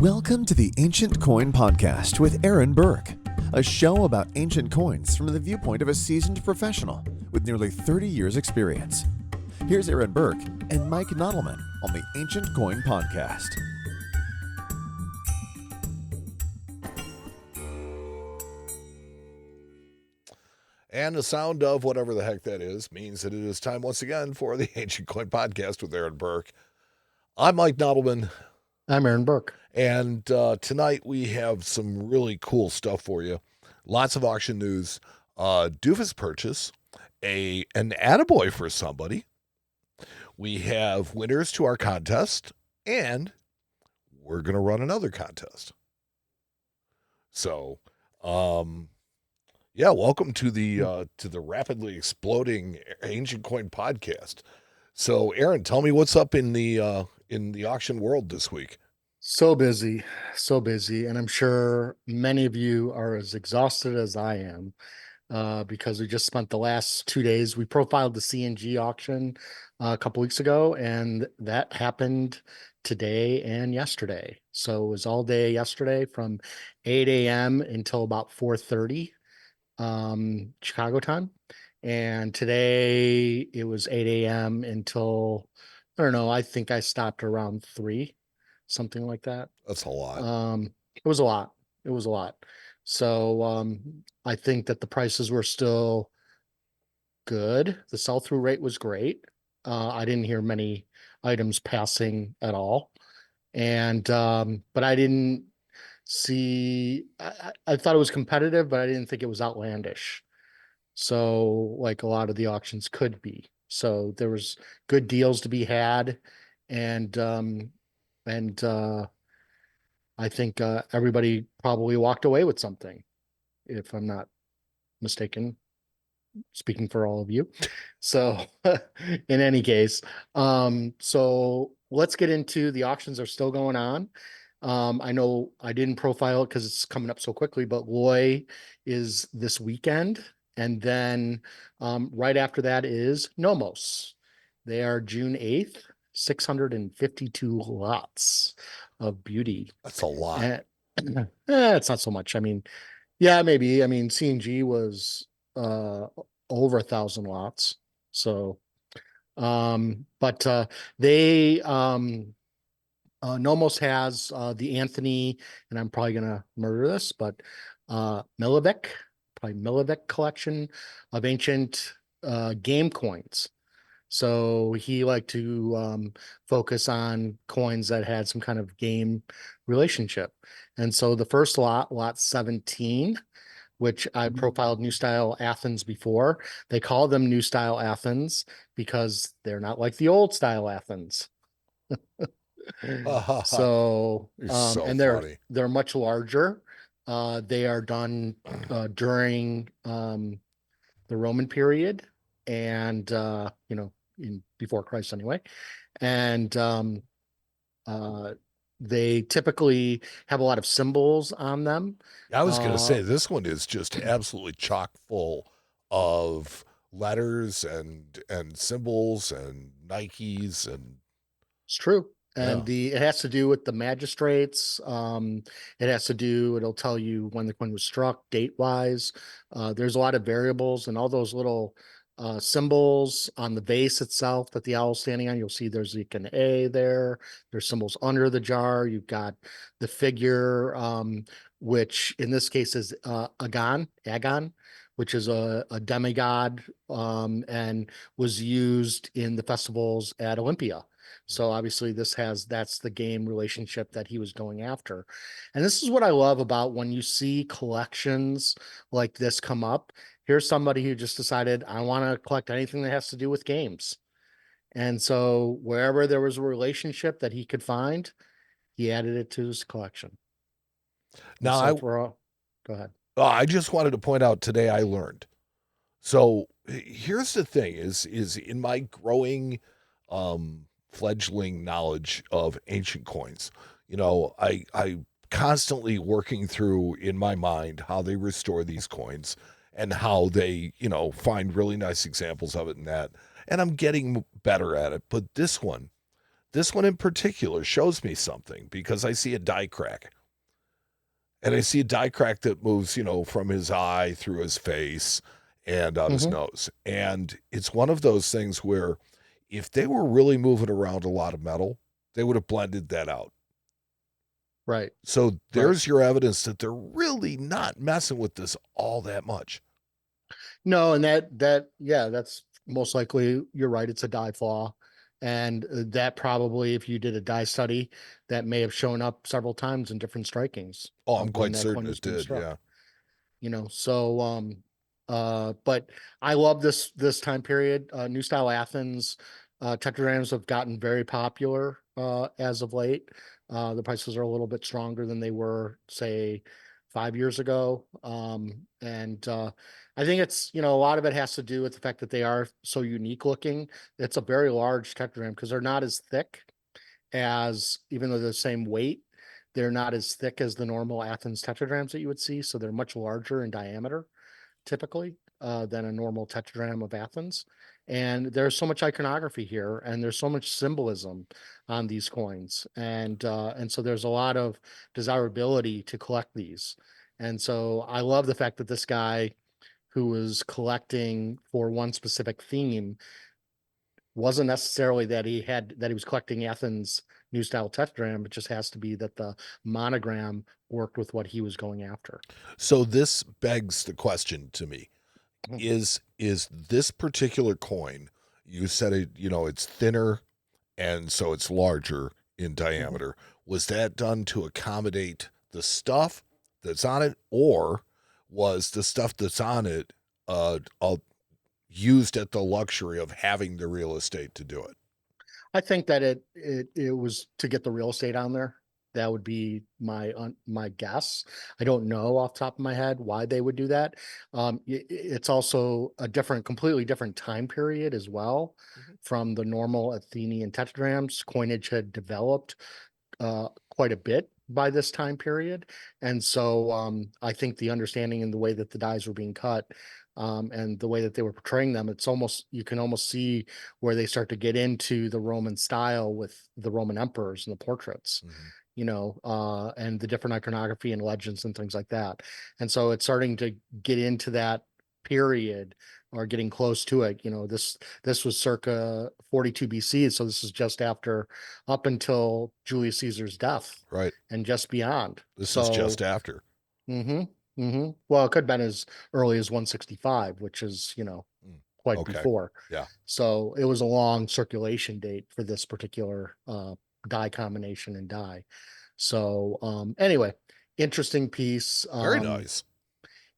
Welcome to the Ancient Coin Podcast with Aaron Berk, a show about ancient coins from the viewpoint of a seasoned professional with nearly 30 years' experience. Here's Aaron Berk and Mike Nodelman on the Ancient Coin Podcast. And the sound of whatever the heck that is means that it is time once again for the Ancient Coin Podcast with Aaron Berk. I'm Mike Nodelman. I'm Aaron Berk. And tonight we have some really cool stuff for you. Lots of auction news, doofus purchase, an attaboy for somebody. We have winners to our contest, and we're going to run another contest. So, yeah, welcome to the rapidly exploding Ancient Coin Podcast. So, Aaron, tell me what's up in the auction world this week. So busy, and I'm sure many of you are as exhausted as I am because we just spent the last 2 days. We profiled the CNG auction a couple weeks ago, and that happened today and yesterday. So it was all day yesterday from 8 a.m. until about 4:30 Chicago time. And today it was 8 a.m. until, I don't know, I think I stopped around 3, something like that. That's a lot. It was a lot. So I think that the prices were still good. The sell-through rate was great. I didn't hear many items passing at all. And but I didn't see, I thought it was competitive, but I didn't think it was outlandish. So like a lot of the auctions could be. So there was good deals to be had. And I think everybody probably walked away with something, if I'm not mistaken, speaking for all of you. So in any case, so let's get into the auctions are still going on. I know I didn't profile it because it's coming up so quickly, but Loy is this weekend. And then right after that is Nomos. They are June 8th, 652 lots of beauty. That's a lot. It's not so much. I mean, yeah, maybe. I mean, CNG was over 1,000 lots. So, but they Nomos has the Anthony, and I'm probably gonna murder this, but Milivek collection of ancient game coins. So he liked to focus on coins that had some kind of game relationship. And so the first lot 17, which I profiled New Style Athens before, they call them New Style Athens because they're not like the old style Athens. So, and they're much larger. They are done during the Roman period, and before Christ anyway. And they typically have a lot of symbols on them. I was going to say, this one is just absolutely chock full of letters and symbols and Nikes, and it's true. And it has to do with the magistrates. It'll tell you when the coin was struck, date-wise. There's a lot of variables, and all those little symbols on the vase itself that the owl's standing on. You'll see there's like an A there. There's symbols under the jar. You've got the figure, which in this case is Agon, which is a demigod, and was used in the festivals at Olympia. So obviously that's the game relationship that he was going after. And this is what I love about when you see collections like this come up. Here's somebody who just decided, I want to collect anything that has to do with games. And so wherever there was a relationship that he could find, he added it to his collection. Now, go ahead. I just wanted to point out today I learned. So here's the thing is in my growing fledgling knowledge of ancient coins, I constantly working through in my mind how they restore these coins and how they, find really nice examples of it and that. And I'm getting better at it. But this one, This one in particular shows me something because I see a die crack. And I see a die crack that moves, from his eye through his face and out his Hmm. nose. And it's one of those things where if they were really moving around a lot of metal, they would have blended that out. Right. So Right. there's your evidence that they're really not messing with this all that much. No, and yeah, that's most likely, you're right, it's a die flaw. And that probably, if you did a die study, that may have shown up several times in different strikings Oh, I'm of when quite that coin certain was it being did. struck. Yeah. So but I love this time period. New style Athens, tetradrachms have gotten very popular as of late. The prices are a little bit stronger than they were, say, 5 years ago. And I think it's, a lot of it has to do with the fact that they are so unique looking. It's a very large tetradrachm because they're not as thick as, even though they're the same weight, they're not as thick as the normal Athens tetradrachms that you would see. So they're much larger in diameter typically than a normal tetradrachm of Athens. And there's so much iconography here, and there's so much symbolism on these coins, and so there's a lot of desirability to collect these. And so I love the fact that this guy, who was collecting for one specific theme, wasn't necessarily that he was collecting Athens new style tetradrachm. It just has to be that the monogram worked with what he was going after. So this begs the question to me. Is this particular coin, you said it, it's thinner and so it's larger in Mhm. diameter. Was that done to accommodate the stuff that's on it, or was the stuff that's on it used at the luxury of having the real estate to do it? I think that it was to get the real estate on there. That would be my guess. I don't know off the top of my head why they would do that. It's also a completely different time period as well Mhm. from the normal Athenian tetradrachms. Coinage had developed quite a bit by this time period. And so I think the understanding and the way that the dies were being cut, and the way that they were portraying them, you can almost see where they start to get into the Roman style with the Roman emperors and the portraits, Mhm. and the different iconography and legends and things like that. And so it's starting to get into that period, or getting close to it. This was circa 42 BC, so this is just after, up until Julius Caesar's death Right. and just beyond. This is So, just after. well, it could have been as early as 165, which is, Mm. quite Okay. before. Yeah. So it was a long circulation date for this particular die combination and die. So anyway, interesting piece. Very nice.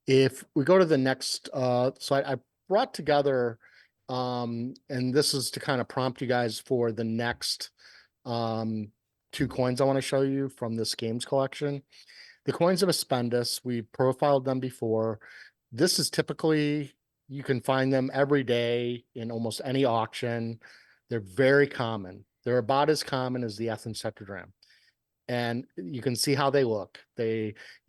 If we go to the next, so I brought together, and this is to kind of prompt you guys for the next um, two coins I want to show you from this games collection. The coins of Aspendus, we profiled them before. This is typically, you can find them every day in almost any auction. They're very common. They're about as common as the Athens tetradrachm. And you can see how they look.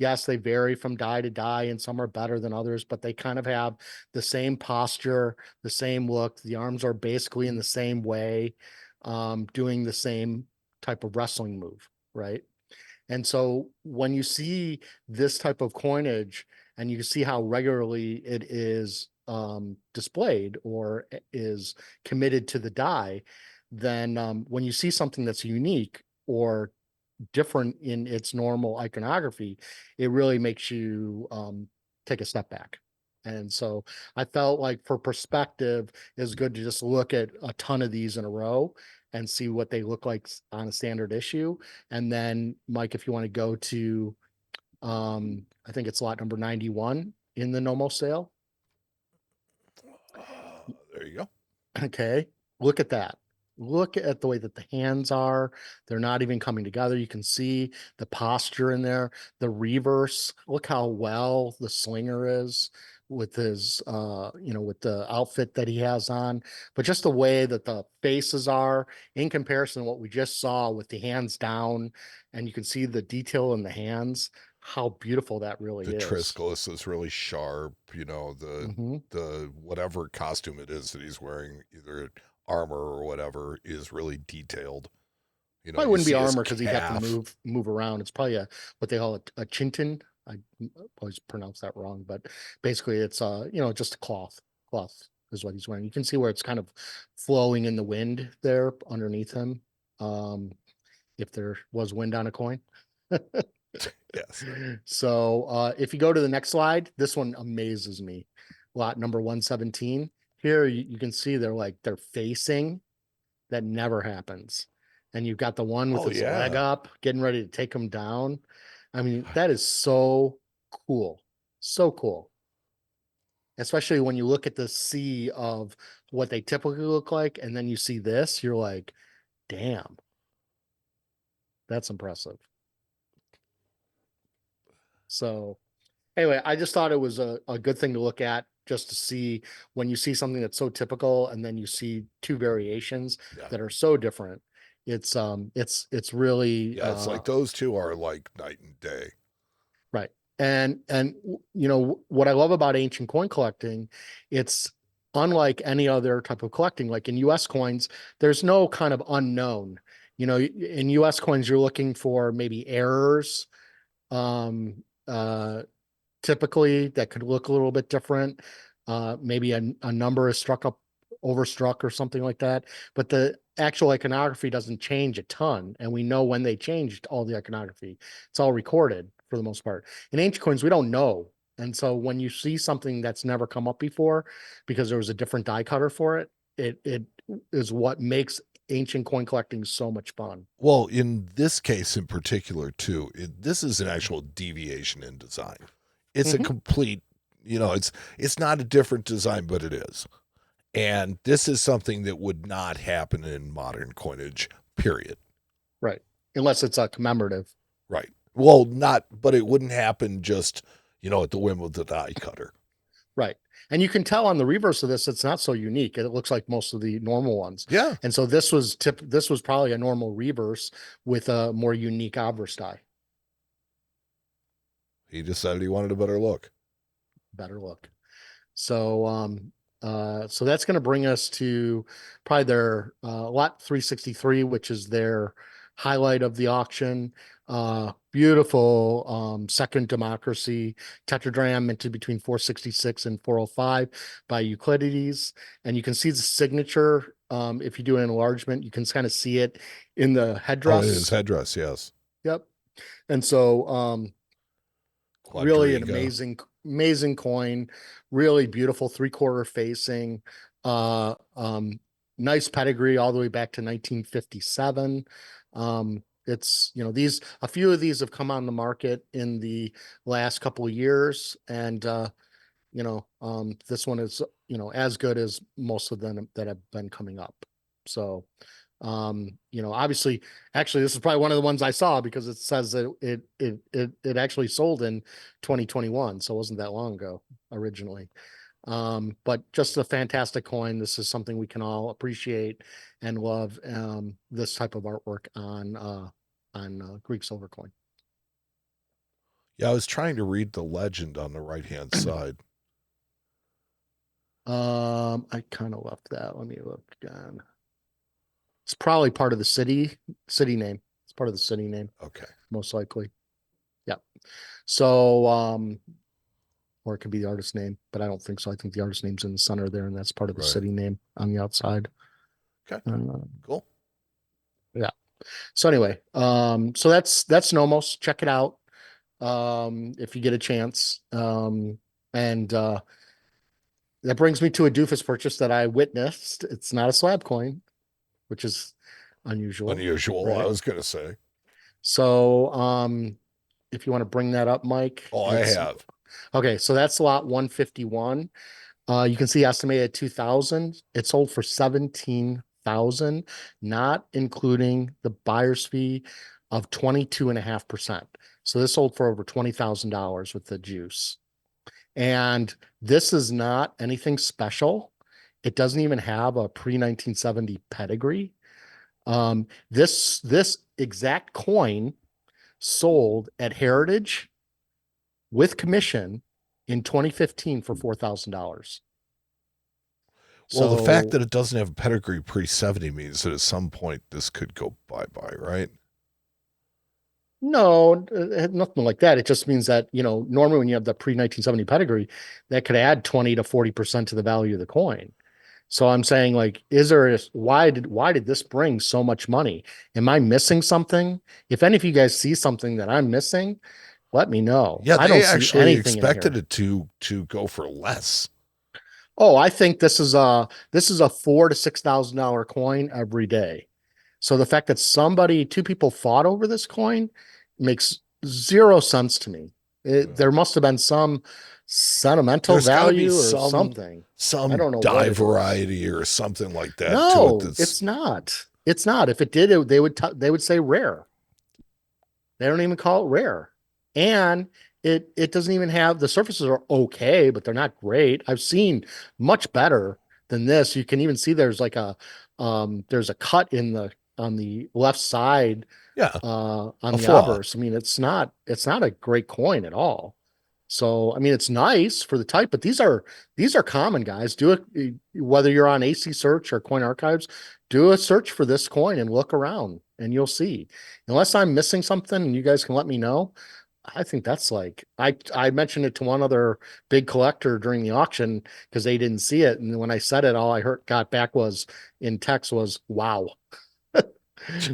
Yes, they vary from die to die, and some are better than others, but they kind of have the same posture, the same look. The arms are basically in the same way, doing the same type of wrestling move, right? And so when you see this type of coinage, and you see how regularly it is displayed, or is committed to the die, then when you see something that's unique or different in its normal iconography, it really makes you take a step back. And so I felt like, for perspective, it's good to just look at a ton of these in a row and see what they look like on a standard issue. And then, Mike, if you want to go to, I think it's lot number 91 in the Nomos sale. There you go. Okay. Look at that. Look at the way that the hands are. They're not even coming together. You can see the posture in there, the reverse. Look how well the slinger is with his, with the outfit that he has on. But just the way that the faces are in comparison to what we just saw with the hands down, and you can see the detail in the hands, how beautiful that really The is. Triskelus is really sharp. The Hmm. the whatever costume it is that he's wearing, either armor or whatever, is really detailed. Probably You wouldn't be see his armor because he'd have calf. to move around. It's probably what they call a chinton. I always pronounce that wrong, but basically it's just a cloth. Cloth is what he's wearing. You can see where it's kind of flowing in the wind there underneath him. If there was wind on a coin. Yes. So if you go to the next slide, this one amazes me. Lot number 117. Here you can see they're facing. That never happens. And you've got the one with Oh, his leg yeah. up, getting ready to take him down. I mean, that is so cool. So cool. Especially when you look at the sea of what they typically look like, and then you see this, you're like, damn, that's impressive. So anyway, I just thought it was a good thing to look at just to see when you see something that's so typical and then you see two variations Yeah. that are so different. It's really Yeah, it's like those two are like night and day. right. And what I love about ancient coin collecting, it's unlike any other type of collecting. Like in US coins, there's no kind of unknown. In US coins, you're looking for maybe errors. Um, Typically that could look a little bit different. Maybe a number is overstruck or something like that. But the actual iconography doesn't change a ton. And we know when they changed all the iconography. It's all recorded for the most part. In ancient coins, we don't know. And so when you see something that's never come up before, because there was a different die cutter for it, it is what makes ancient coin collecting so much fun. Well, in this case in particular, too, this is an actual deviation in design. It's a complete, it's not a different design, but it is. And this is something that would not happen in modern coinage, period. Right. Unless it's a commemorative. Right. Well, but it wouldn't happen just, at the whim of the die cutter. Right. And you can tell on the reverse of this, it's not so unique. It looks like most of the normal ones. Yeah. And so this was probably a normal reverse with a more unique obverse die. He decided he wanted a better look. Better look. So so that's going to bring us to probably their lot 363, which is their highlight of the auction. Beautiful second democracy tetradrachm minted between 466 and 405 by Euclides. And you can see the signature. If you do an enlargement, you can kind of see it in the headdress. Oh, his headdress, yes. Yep. And so really an amazing coin, really beautiful 3/4 facing, nice pedigree all the way back to 1957. It's a few of these have come on the market in the last couple of years, and this one is as good as most of them that have been coming up. So obviously, actually this is probably one of the ones I saw because it says that it actually sold in 2021, so it wasn't that long ago originally. But just a fantastic coin. This is something we can all appreciate and love, this type of artwork on Greek silver coin. Yeah, I was trying to read the legend on the right-hand side. I kind of left that. Let me look again. It's probably part of the city name. It's part of the city name. Okay. Most likely. Yeah. So, or it could be the artist name, but I don't think so. I think the artist name's in the center there, and that's part of the city name on the outside. Okay. Cool. Yeah. So anyway, so that's Nomos. Check it out. If you get a chance. And that brings me to a doofus purchase that I witnessed. It's not a slab coin, which is unusual. Right? I was going to say. So, if you want to bring that up, Mike. Oh, I have. Okay, so that's lot 151. You can see estimated 2,000. It sold for 17,000, not including the buyer's fee of 22.5%. So this sold for over $20,000 with the juice. And this is not anything special. It doesn't even have a pre-1970 pedigree. This exact coin sold at Heritage with commission in 2015 for $4,000. Well, the fact So that it doesn't have a pedigree pre-70 means that at some point this could go bye-bye, right? no, it had nothing like that. It just means that, normally when you have the pre-1970 pedigree, that could add 20 to 40% to the value of the coin. So I'm saying, like, why did this bring so much money? Am I missing something? If any of you guys see something that I'm missing, let me know. Yeah, I they don't see actually anything in expected here. it to go for less. Oh, I think this is a $4,000 to $6,000 coin every day. So the fact that two people fought over this coin makes zero sense to me. Yeah. There must have been some sentimental There's got to be value or some something. I some don't know what dye it is. variety or something like that to it No, that's it's not. It's not. If it did, they would say rare. They don't even call it rare. And it doesn't even have, the surfaces are okay, but they're not great. I've seen much better than this. You can even see there's a cut on the left side yeah, on a the flaw. obverse. I mean, it's not a great coin at all. So, I mean, it's nice for the type, but these are common, guys. Do it whether you're on AC search or coin archives, do a search for this coin and look around and you'll see. Unless I'm missing something and you guys can let me know, I think that's like I mentioned it to one other big collector during the auction because they didn't see it. And when I said it, all I heard got back was in text was wow.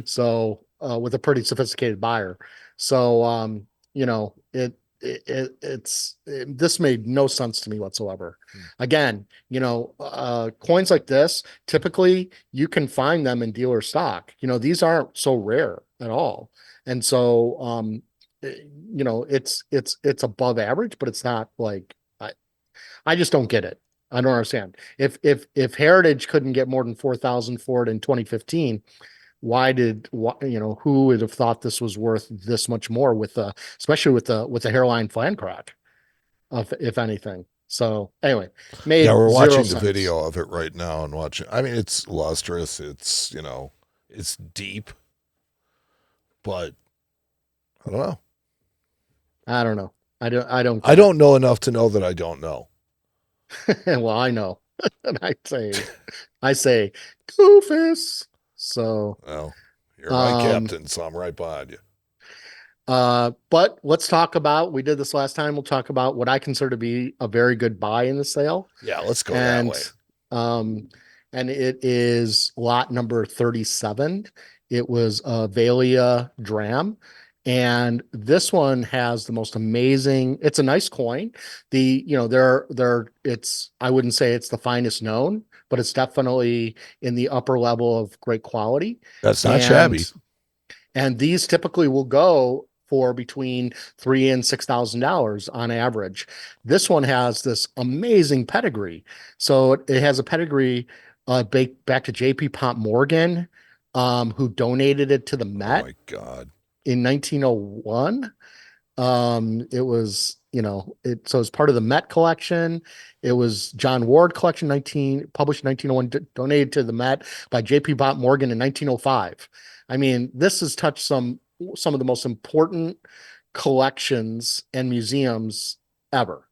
So with a pretty sophisticated buyer. So this made no sense to me whatsoever. Hmm. Again, coins like this, typically you can find them in dealer stock. These aren't so rare at all. And so it's above average, but it's not like I just don't get it. I don't understand. If Heritage couldn't get more than 4,000 for it in 2015, who would have thought this was worth this much more especially with the hairline flan crack, if anything. So anyway, Yeah, made we're zero watching the sense. video of it right now and watching. I mean, it's lustrous. It's deep, but I don't know. I don't know. I don't I get it. don't know enough to know that I don't know. Well, I know. And I say doofus. So Well, you're my um captain, so I'm right behind you. but let's talk about, we did this last time. We'll talk about what I consider to be a very good buy in the sale. Yeah, let's go that And way. um and it is lot number 37. It was a Velia dram, and this one has the most amazing, it's a nice coin. It's, I wouldn't say it's the finest known, but it's definitely in the upper level of great quality. That's not shabby. And these typically will go for between $3,000 and $6,000 on average. This one has this amazing pedigree. So it has a pedigree back to J.P. Pont Morgan, who donated it to the Oh Met my God. in 1901. It was, so it's part of the Met collection. It was John Ward collection, published in 1901, donated to the Met by J.P. Pont Morgan in 1905. I mean, this has touched some of the most important collections and museums ever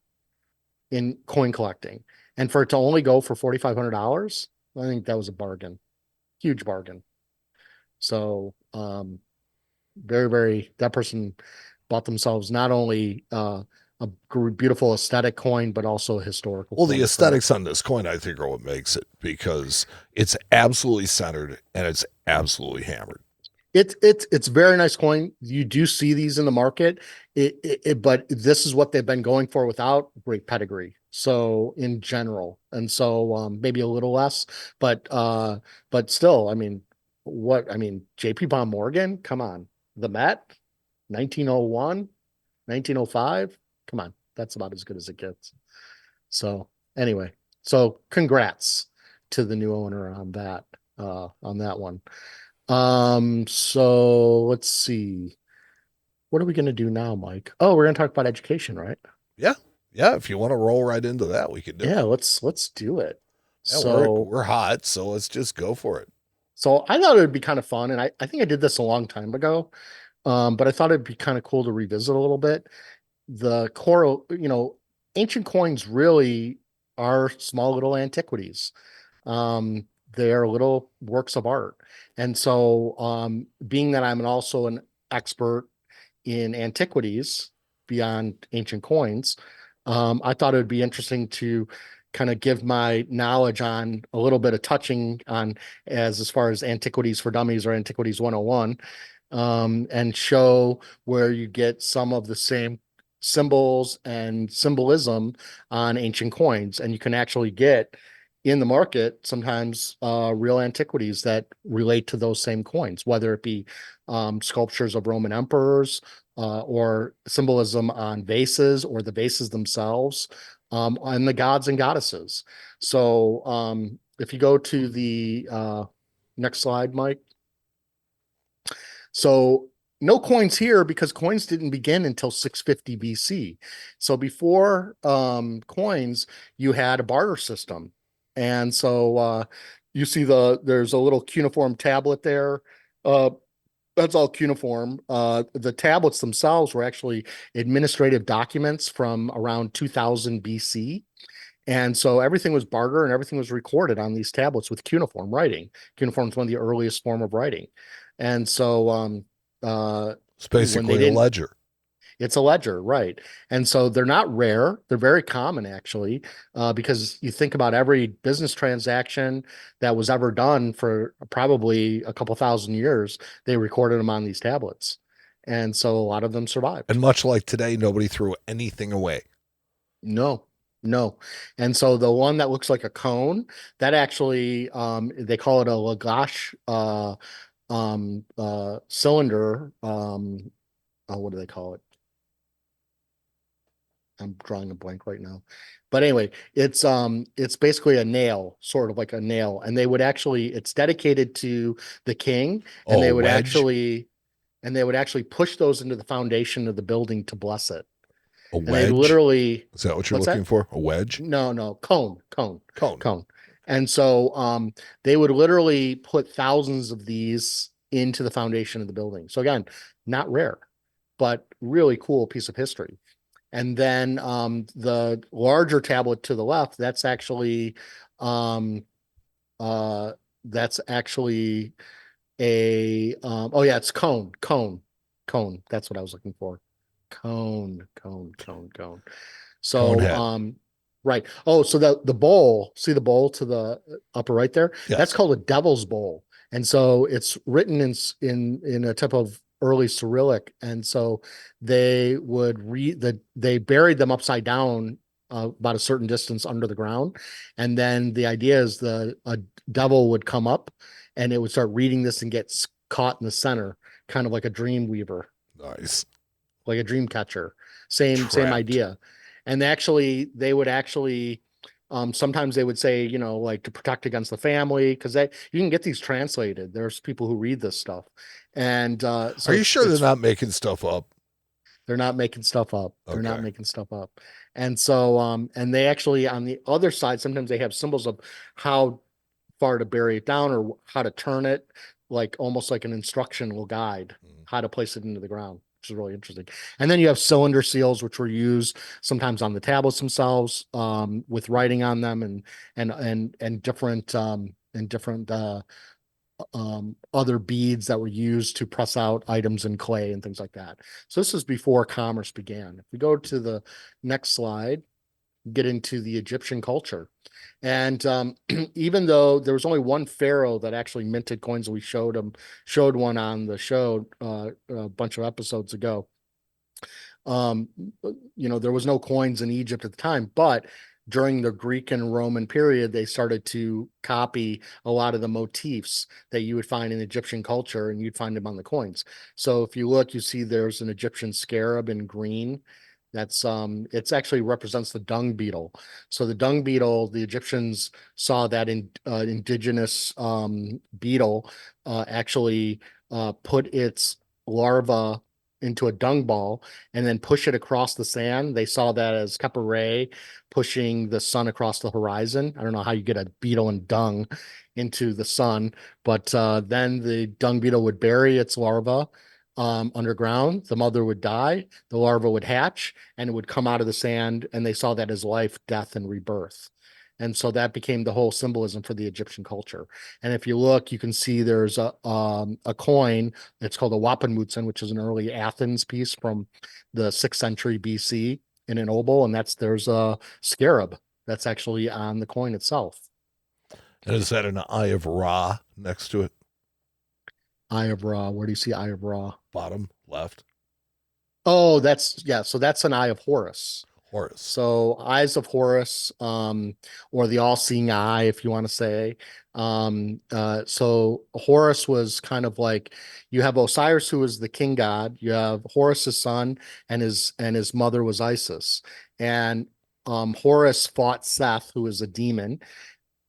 in coin collecting. And for it to only go for $4,500, I think that was a bargain, huge bargain. So, very, very, that person bought themselves not only a beautiful aesthetic coin, but also a historical Well, the coin for it. aesthetics on this coin, I think, are what makes it because it's absolutely centered and it's absolutely hammered. It's very nice coin. You do see these in the market, but this is what they've been going for without great pedigree. So in general, and so maybe a little less, but still, I mean, J.P. Pont Morgan, come on, the Met, 1901, 1905, come on, that's about as good as it gets. So anyway, so congrats to the new owner on that one. So let's see. What are we going to do now, Mike? Oh, we're going to talk about education, right? Yeah. Yeah. If you want to roll right into that, we could do Yeah, it. let's do it. Yeah, we're So we're hot, so let's just go for it. so I thought it would be kind of fun, and I think I did this a long time ago. But I thought it'd be kind of cool to revisit a little bit. The core, ancient coins really are small little antiquities. They're little works of art. And so, being that I'm also an expert in antiquities beyond ancient coins, I thought it would be interesting to kind of give my knowledge on a little bit of touching on as far as Antiquities for Dummies or Antiquities 101, and show where you get some of the same symbols and symbolism on ancient coins. And you can actually get in the market sometimes real antiquities that relate to those same coins, whether it be sculptures of Roman emperors, or symbolism on vases or the vases themselves, and the gods and goddesses. So if you go to the next slide, Mike. So no coins here because coins didn't begin until 650 BC. So before coins, you had a barter system. And so you see there's a little cuneiform tablet there. That's all cuneiform. The tablets themselves were actually administrative documents from around 2000 BC. And so everything was barter and everything was recorded on these tablets with cuneiform writing. Cuneiform is one of the earliest form of writing. And so It's basically a ledger. It's a ledger, right? And so they're not rare; they're very common actually, because you think about every business transaction that was ever done for probably a couple thousand years, they recorded them on these tablets, and so a lot of them survived. And much like today, nobody threw anything away. No, no. And so the one that looks like a cone, that actually they call it a Lagash cylinder. What do they call it? I'm drawing a blank right now. But anyway, it's basically a nail, sort of like a nail. And they would actually, it's dedicated to the king, and they would actually push those into the foundation of the building to bless it. A And wedge? they literally, is that what you're looking for? A wedge? No, cone. And so they would literally put thousands of these into the foundation of the building. So again, not rare, but really cool piece of history. And then the larger tablet to the left, that's actually um, that's actually a oh yeah, it's cone. That's what I was looking for. Cone. So Conehead. right. Oh, so the bowl, see the bowl to the upper right there? Yes. That's called a devil's bowl. And so it's written in a type of early Cyrillic. And so they would they buried them upside down about a certain distance under the ground. And then the idea is a devil would come up and it would start reading this and get caught in the center, kind of like a dream weaver. Nice. Like a dream catcher. Same idea. And they would actually sometimes they would say, like to protect against the family, because you can get these translated. There's people who read this stuff. And so are you sure they're not making stuff up? They're not making stuff up. Okay. They're not making stuff up. And so and they actually, on the other side, sometimes they have symbols of how far to bury it down or how to turn it, like almost like an instructional guide, how to place it into the ground, which is really interesting. And then you have cylinder seals, which were used sometimes on the tablets themselves, with writing on them and different other beads that were used to press out items in clay and things like that. So this is before commerce began. If we go to the next slide, get into the Egyptian culture. And even though there was only one pharaoh that actually minted coins, we showed one on the show a bunch of episodes ago. There was no coins in Egypt at the time, but during the Greek and Roman period, they started to copy a lot of the motifs that you would find in Egyptian culture, and you'd find them on the coins. So if you look, you see there's an Egyptian scarab in green. That's it's actually represents the dung beetle. So the dung beetle, the Egyptians saw that indigenous beetle actually put its larva into a dung ball and then push it across the sand. They saw that as Kheperay pushing the sun across the horizon. I don't know how you get a beetle and dung into the sun, but then the dung beetle would bury its larva underground. The mother would die, the larva would hatch, and it would come out of the sand, and they saw that as life, death, and rebirth. And so that became the whole symbolism for the Egyptian culture. And if you look, you can see there's a coin. It's called a Wapenmutsen, which is an early Athens piece from the 6th century BC in an obol. And there's a scarab that's actually on the coin itself. And is that an Eye of Ra next to it? Eye of Ra. Where do you see Eye of Ra? Bottom left. Oh, so that's an Eye of Horus. Horus. So eyes of Horus, or the all-seeing eye, if you want to say. So Horus was kind of like, you have Osiris, who is the king god. You have Horus's son, and his mother was Isis. And Horus fought Seth, who is a demon,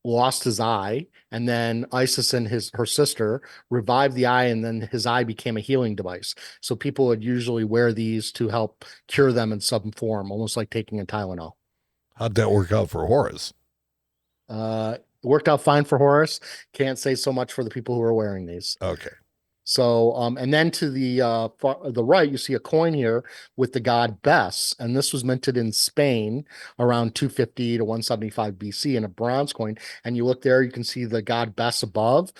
lost his eye, and then Isis and her sister revived the eye, and then his eye became a healing device. So people would usually wear these to help cure them in some form, almost like taking a Tylenol. How'd that work out for Horus? It worked out fine for Horus. Can't say so much for the people who are wearing these. Okay. So, and then to the right, you see a coin here with the god Bes, and this was minted in Spain around 250 to 175 BC in a bronze coin. And you look there, you can see the god Bes above.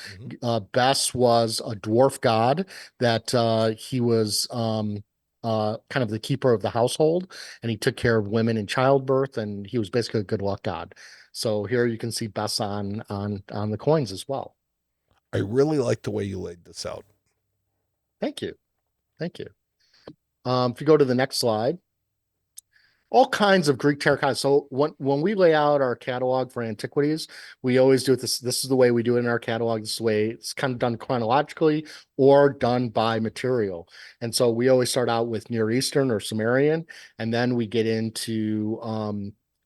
Bes was a dwarf god that he was kind of the keeper of the household, and he took care of women in childbirth, and he was basically a good luck god. So here you can see Bes on the coins as well. I really like the way you laid this out. Thank you. Thank you. If you go to the next slide, all kinds of Greek terracotta. So when we lay out our catalog for Antiquities, we always do it this is the way we do it in our catalog. This is the way it's kind of done chronologically or done by material. And so we always start out with Near Eastern or Sumerian, and then we get into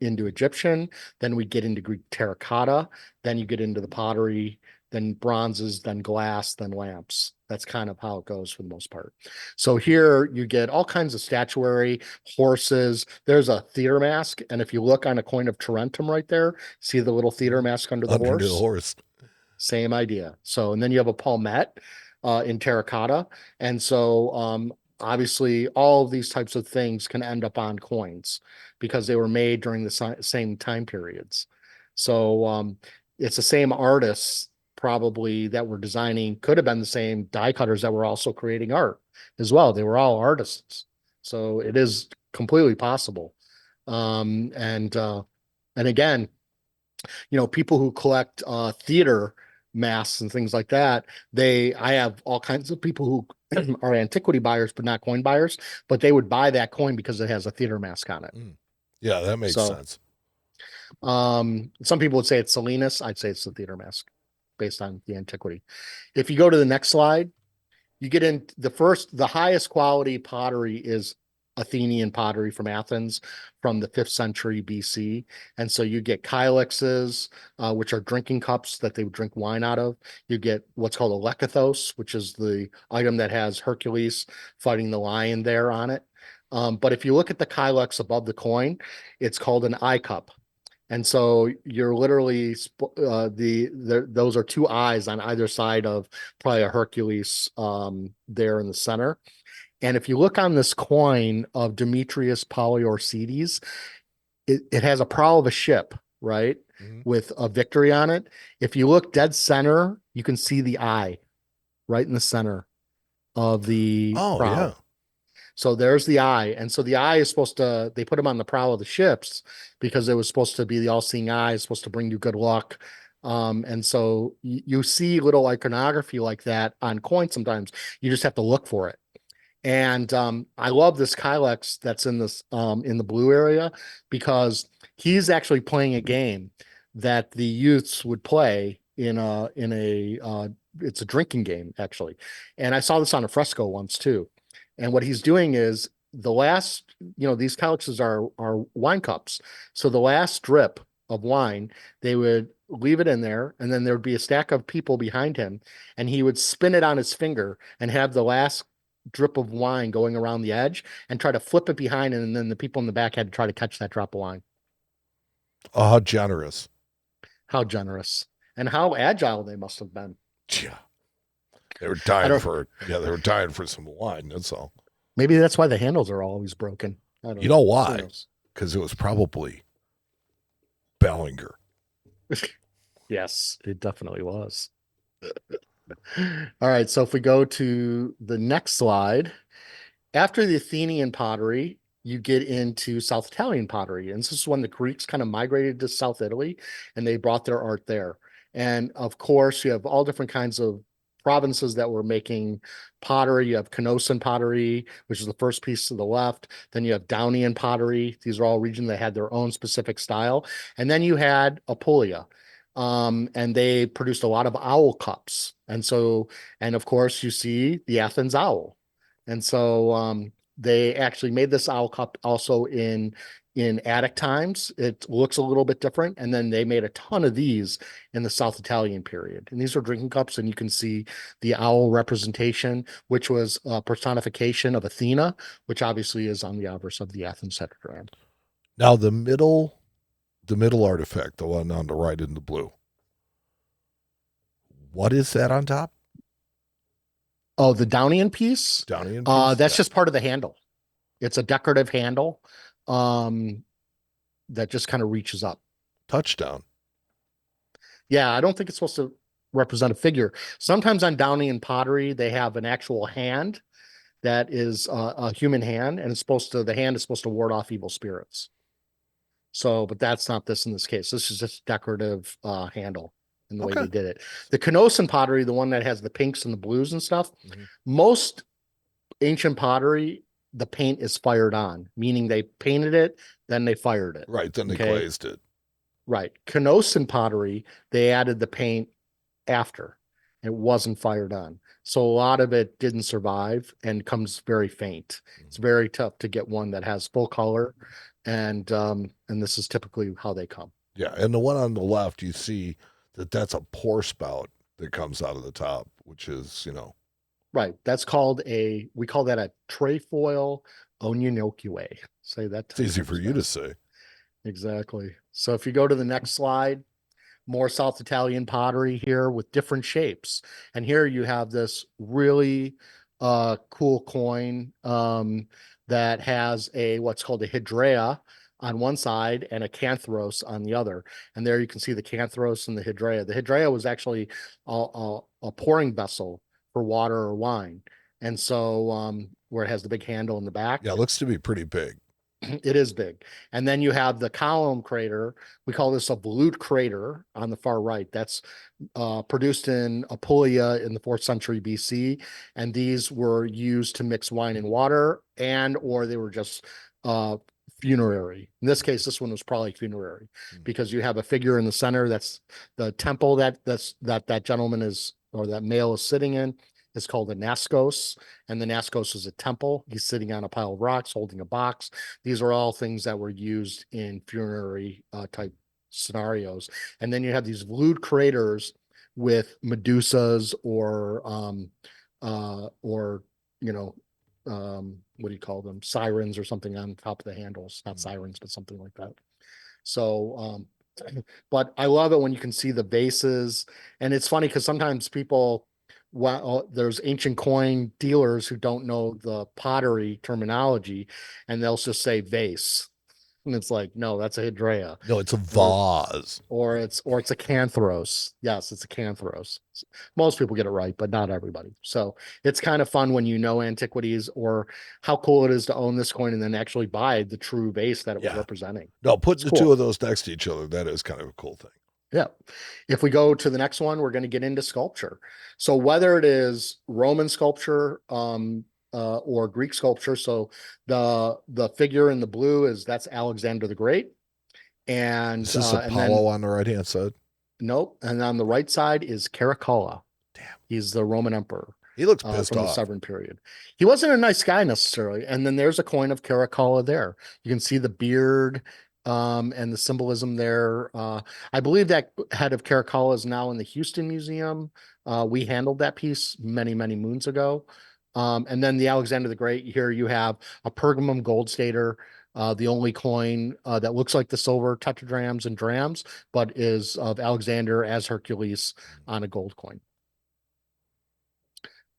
Egyptian, then we get into Greek terracotta, then you get into the pottery, then bronzes, then glass, then lamps. That's kind of how it goes for the most part. So here you get all kinds of statuary, horses. There's a theater mask. And if you look on a coin of Tarentum right there, see the little theater mask under the horse? Under the horse. Same idea. So, and then you have a palmette in terracotta. And so obviously all of these types of things can end up on coins because they were made during the same time periods. So it's the same artists probably that were designing, could have been the same die cutters that were also creating art as well. They were all artists. So it is completely possible. And again, people who collect theater masks and things like that, I have all kinds of people who are antiquity buyers, but not coin buyers, but they would buy that coin because it has a theater mask on it. Yeah, that makes sense. Some people would say it's Salinas. I'd say it's the theater mask based on the antiquity. If you go to the next slide, you get in the highest quality pottery is Athenian pottery from Athens from the 5th century BC. And so you get kylixes, which are drinking cups that they would drink wine out of. You get what's called a lekathos, which is the item that has Hercules fighting the lion there on it. But if you look at the kylix above the coin, it's called an eye cup. And so you're literally those are two eyes on either side of probably a Hercules there in the center. And if you look on this coin of Demetrius Poliorcetes, it has a prow of a ship, right? With a victory on it. If you look dead center, you can see the eye right in the center of the prow. Yeah. So there's the eye. And so the eye is they put them on the prow of the ships because it was supposed to be the all-seeing eye, it's supposed to bring you good luck. And so you see little iconography like that on coins sometimes. You just have to look for it. And I love this kylix that's in the blue area because he's actually playing a game that the youths would play it's a drinking game actually. And I saw this on a fresco once too. And what he's doing is these kylixes are wine cups. So the last drip of wine, they would leave it in there, and then there would be a stack of people behind him, and he would spin it on his finger and have the last drip of wine going around the edge and try to flip it behind, and then the people in the back had to try to catch that drop of wine. Oh, how generous. How generous. And how agile they must have been. Yeah. They were dying for some wine. That's all. Maybe that's why the handles are always broken. You know why? Because it was probably Bellinger. Yes, it definitely was. All right, so if we go to the next slide, after the Athenian pottery, you get into South Italian pottery. And this is when the Greeks kind of migrated to South Italy and they brought their art there. And of course, you have all different kinds of provinces that were making pottery. You have Canossian pottery, which is the first piece to the left. Then you have Daunian pottery. These are all regions that had their own specific style. And then you had Apulia. And they produced a lot of owl cups. And so, and of course, you see the Athens owl. And so they actually made this owl cup also in Attic times. It looks a little bit different. And then they made a ton of these in the South Italian period. And these are drinking cups, and you can see the owl representation, which was a personification of Athena, which obviously is on the obverse of the Athens tetradrachm. Now the middle artifact, the one on the right in the blue. What is that on top? Oh, the Daunian piece? Daunian piece? That's just part of the handle. It's a decorative handle that just kind of reaches up. Touchdown. Yeah, I don't think it's supposed to represent a figure. Sometimes on Daunian pottery, they have an actual hand that is a human hand, and the hand is supposed to ward off evil spirits. So, but that's not this in this case. This is just decorative handle in the way they did it. The Canossian pottery, the one that has the pinks and the blues and stuff, most ancient pottery, the paint is fired on, meaning they painted it, then they fired it. Right, then they glazed it. Right. Canossian pottery, they added the paint after. It wasn't fired on. So a lot of it didn't survive and comes very faint. It's very tough to get one that has full color, and this is typically how they come. Yeah, and the one on the left, you see that's a pour spout that comes out of the top, which is, Right. That's called we call that a trefoil onionocue. Say that. It's easy for you to say. Exactly. So if you go to the next slide, more South Italian pottery here with different shapes. And here you have this really cool coin that has what's called a hydrea on one side and a canthros on the other. And there you can see the canthros and the hydrea. The hydrea was actually a pouring vessel for water or wine. And so where it has the big handle in the back. Yeah, it looks to be pretty big. It is big. And then you have the column crater. We call this a volute crater on the far right. That's produced in Apulia in the 4th century BC. And these were used to mix wine and water, or they were just funerary. In this case, this one was probably funerary because you have a figure in the center. That's the temple that gentleman is, or that male is sitting in. It's called a naskos, and the naskos is a temple. He's sitting on a pile of rocks holding a box. These are all things that were used in funerary type scenarios. And then you have these volute craters with medusas or what do you call them? Sirens or something on top of the handles. Not sirens, but something like that. So, but I love it when you can see the vases. And it's funny because sometimes there's ancient coin dealers who don't know the pottery terminology, and they'll just say vase, and it's like, no, that's a hydrea. No, it's a vase, or it's a canthros. Yes, it's a canthros. Most people get it right, but not everybody. So it's kind of fun when you know antiquities, or how cool it is to own this coin and then actually buy the true vase that it was representing. No, putting the two of those next to each other, that is kind of a cool thing. Yeah. If we go to the next one, we're going to get into sculpture. So whether it is Roman sculpture or Greek sculpture, so the figure in the blue that's Alexander the Great. And is this Apollo on the right-hand side? Nope. And on the right side is Caracalla. Damn. He's the Roman emperor. He looks pissed from off. the Severn period. He wasn't a nice guy necessarily. And then there's a coin of Caracalla there. You can see the beard and the symbolism there. I believe that head of Caracalla is now in the Houston Museum. We handled that piece many, many moons ago. And then the Alexander the Great, here you have a Pergamum gold stater, the only coin that looks like the silver tetradrachms and drams, but is of Alexander as Hercules on a gold coin.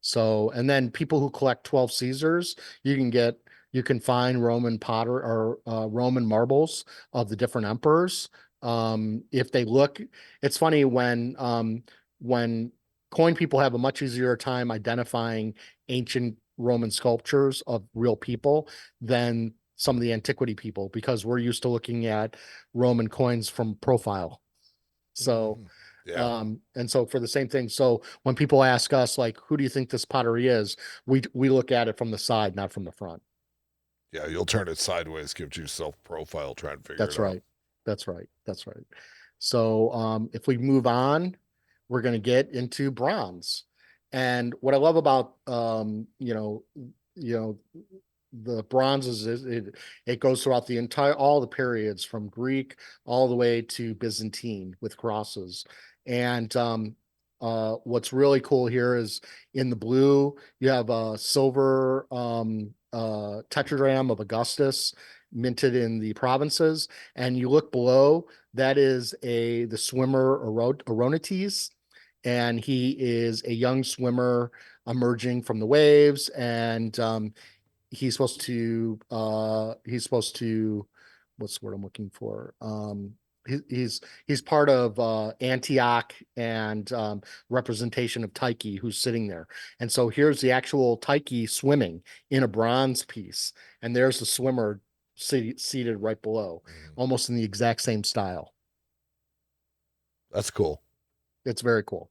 So, and then people who collect 12 Caesars, you can find Roman potter or Roman marbles of the different emperors. If they look, it's funny when coin people have a much easier time identifying ancient Roman sculptures of real people than some of the antiquity people, because we're used to looking at Roman coins from profile. So, Yeah. and so for the same thing, so when people ask us, like, who do you think this pottery is? We look at it from the side, not from the front. Yeah, you'll turn it sideways, give yourself profile, try and figure That's it out. right. That's right. That's right. So if we move on, we're going to get into bronze. And what I love about the bronzes is it goes throughout the entire all the periods from Greek all the way to Byzantine with crosses. And what's really cool here is in the blue you have a silver tetradrachm of Augustus minted in the provinces, and you look below, that is the swimmer Oronetes, and he is a young swimmer emerging from the waves, and he's supposed to what's the word I'm looking for? He's part of Antioch and representation of Tyche who's sitting there. And so here's the actual Tyche swimming in a bronze piece, and there's the swimmer seated right below, almost in the exact same style. That's cool. It's very cool.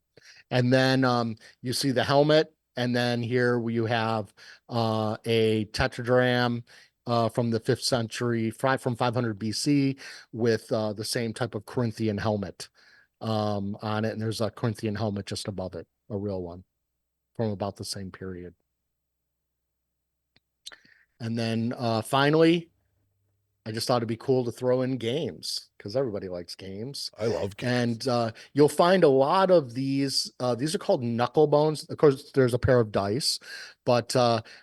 And then you see the helmet, and then here you have a tetradrachm from the 5th century, from 500 BC, with the same type of Corinthian helmet on it. And there's a Corinthian helmet just above it, a real one from about the same period. And then finally, I just thought it'd be cool to throw in games, because everybody likes games. I love games. And you'll find a lot of these. These are called knuckle bones. Of course, there's a pair of dice, but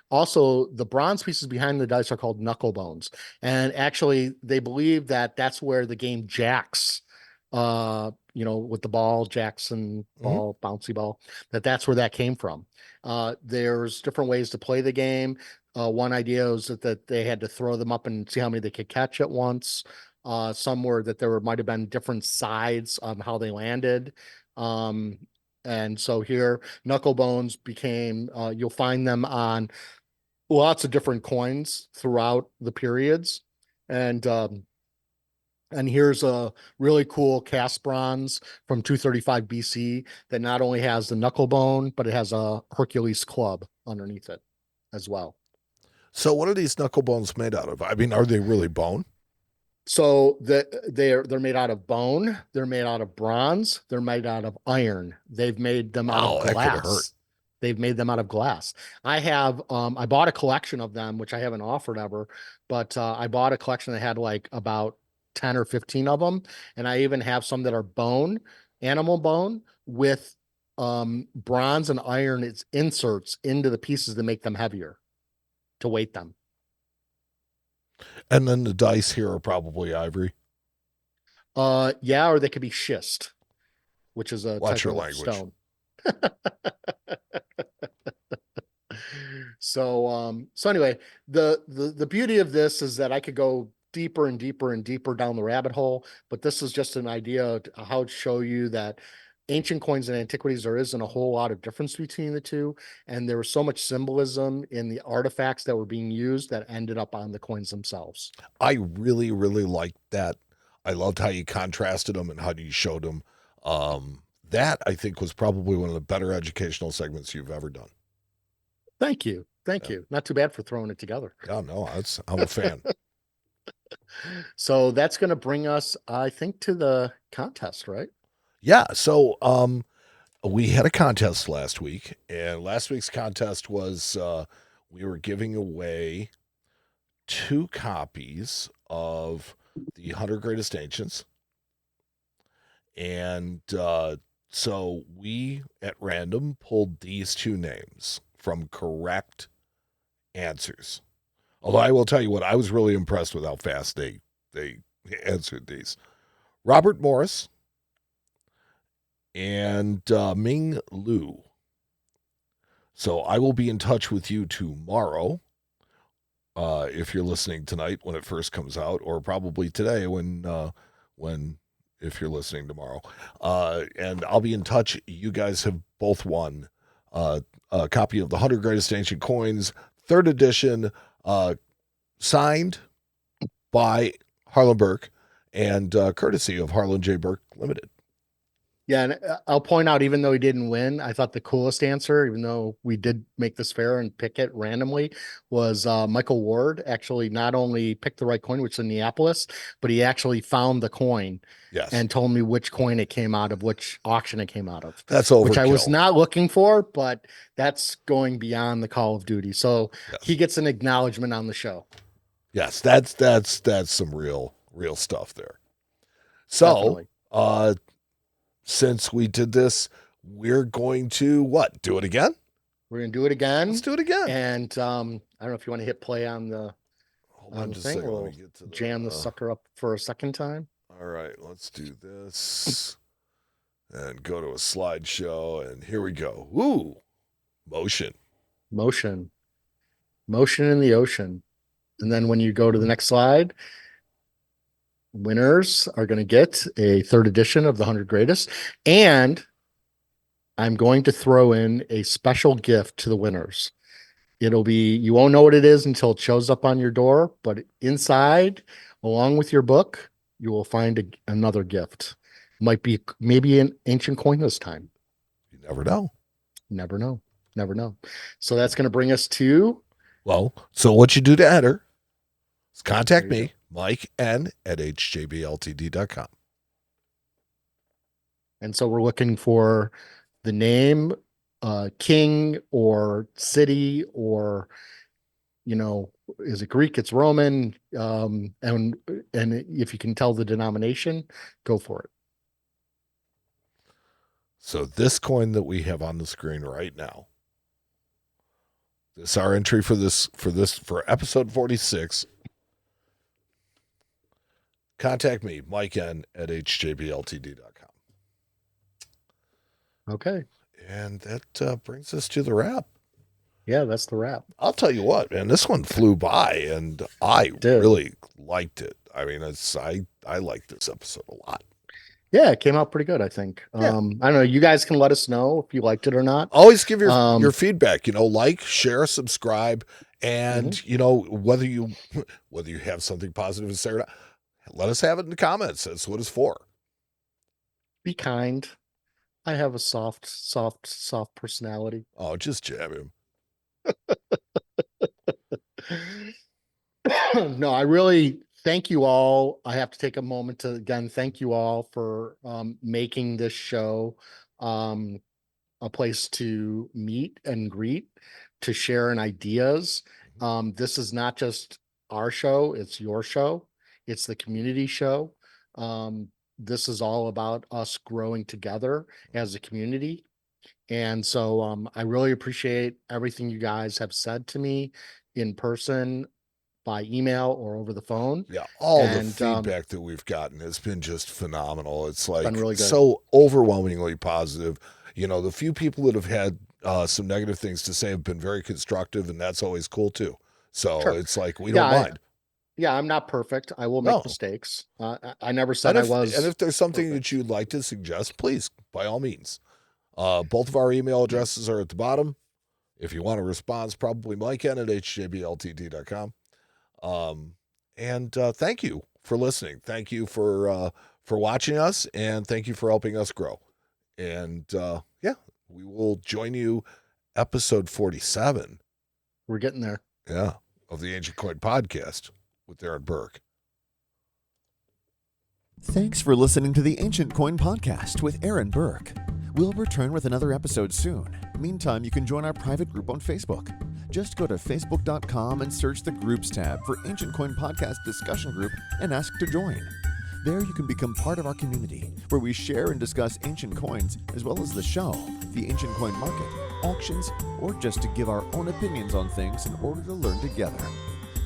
also the bronze pieces behind the dice are called knuckle bones. And actually, they believe that that's where the game jacks, with the ball, Jackson ball, bouncy ball, that's where that came from. There's different ways to play the game. One idea was that they had to throw them up and see how many they could catch at once. Some were that there might have been different sides on how they landed. And so here, knuckle bones became, you'll find them on lots of different coins throughout the periods. And here's a really cool cast bronze from 235 BC that not only has the knuckle bone, but it has a Hercules club underneath it as well. So what are these knuckle bones made out of? I mean, are they really bone? So they're made out of bone, they're made out of bronze, they're made out of iron. They've made them out of That could hurt. glass. They've made them out of glass. I bought a collection of them, which I haven't offered ever, but I bought a collection that had like about 10 or 15 of them. And I even have some that are bone, animal bone, with bronze and iron inserts into the pieces to make them heavier, to weight them. And then the dice here are probably ivory. Yeah, or they could be schist, which is a Watch type your of language. stone. So anyway, the beauty of this is that I could go deeper and deeper and deeper down the rabbit hole, but this is just an idea of how to show you that ancient coins and antiquities, there isn't a whole lot of difference between the two, and there was so much symbolism in the artifacts that were being used that ended up on the coins themselves. I really, really liked that. I loved how you contrasted them and how you showed them. That, I think, was probably one of the better educational segments you've ever done. Thank you. Thank you. Not too bad for throwing it together. Yeah, no, I'm a fan. So that's going to bring us, I think, to the contest, right? Yeah. So we had a contest last week, and last week's contest was we were giving away 2 copies of the 100 Greatest Ancients. And so we, at random, pulled these 2 names from correct answers. Although I will tell you what, I was really impressed with how fast they answered these. Robert Morris and Ming Lu. So I will be in touch with you tomorrow, if you're listening tonight when it first comes out, or probably today when if you're listening tomorrow. And I'll be in touch. You guys have both won a copy of the 100 Greatest Ancient Coins, 3rd edition, signed by Harlan Berk and courtesy of Harlan J. Berk Limited. Yeah, and I'll point out, even though he didn't win, I thought the coolest answer, even though we did make this fair and pick it randomly, was Michael Ward actually not only picked the right coin, which is in Neapolis, but he actually found the coin and told me which coin it came out of, which auction it came out of. That's overkill. Which I was not looking for, but that's going beyond the Call of Duty. So he gets an acknowledgement on the show. Yes, that's some real stuff there. So, since we did this, we're going to do it again? We're going to do it again. Let's do it again. And I don't know if you want to hit play on the thing. We'll jam the sucker up for a second time. All right, let's do this. And go to a slideshow, and here we go. Ooh, motion in the ocean. And then when you go to the next slide, winners are going to get a 3rd edition of the 100 Greatest. And I'm going to throw in a special gift to the winners. It'll be, you won't know what it is until it shows up on your door, but inside, along with your book, you will find another gift. Might be maybe an ancient coin this time. You never know. Never know. So that's going to bring us to... Well, so what you do to enter is contact me, Mike N at hjbltd.com. And so we're looking for the name, king or city, or, is it Greek? It's Roman. And if you can tell the denomination, go for it. So this coin that we have on the screen right now, this is our entry for episode 46. Contact me, Mike N at hjbltd.com. Okay. And that brings us to the wrap. Yeah, that's the wrap. I'll tell you what, man, this one flew by, and I really liked it. I mean, I liked this episode a lot. Yeah, it came out pretty good, I think. I don't know. You guys can let us know if you liked it or not. Always give your feedback. Like, share, subscribe, and whether you have something positive to say or not, let us have it in the comments. That's what it's for. Be kind. I have a soft personality. Oh, just jab him. No, I really thank you all. I have to take a moment to again thank you all for making this show a place to meet and greet, to share in ideas. This is not just our show, it's your show. It's the community show. This is all about us growing together as a community. And so I really appreciate everything you guys have said to me in person, by email, or over the phone. Yeah, the feedback that we've gotten has been just phenomenal. It's like really so overwhelmingly positive. The few people that have had some negative things to say have been very constructive, and that's always cool too. So it's like we don't mind. I'm not perfect. I will make mistakes. I never said I was. And if there's something that you'd like to suggest, please, by all means. Both of our email addresses are at the bottom. If you want a response, probably Mike N at hjbltd.com. And thank you for listening. Thank you for watching us, and thank you for helping us grow. And we will join you episode 47. We're getting there. Yeah, of the Ancient Coin Podcast with Aaron Berk. Thanks for listening to the Ancient Coin Podcast with Aaron Berk. We'll return with another episode soon. Meantime, you can join our private group on Facebook. Just go to facebook.com and search the Groups tab for Ancient Coin Podcast Discussion Group and ask to join. There you can become part of our community, where we share and discuss ancient coins, as well as the show, the ancient coin market, auctions, or just to give our own opinions on things in order to learn together.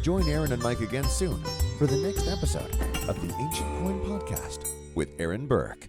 Join Aaron and Mike again soon for the next episode of the Ancient Coin Podcast with Aaron Berk.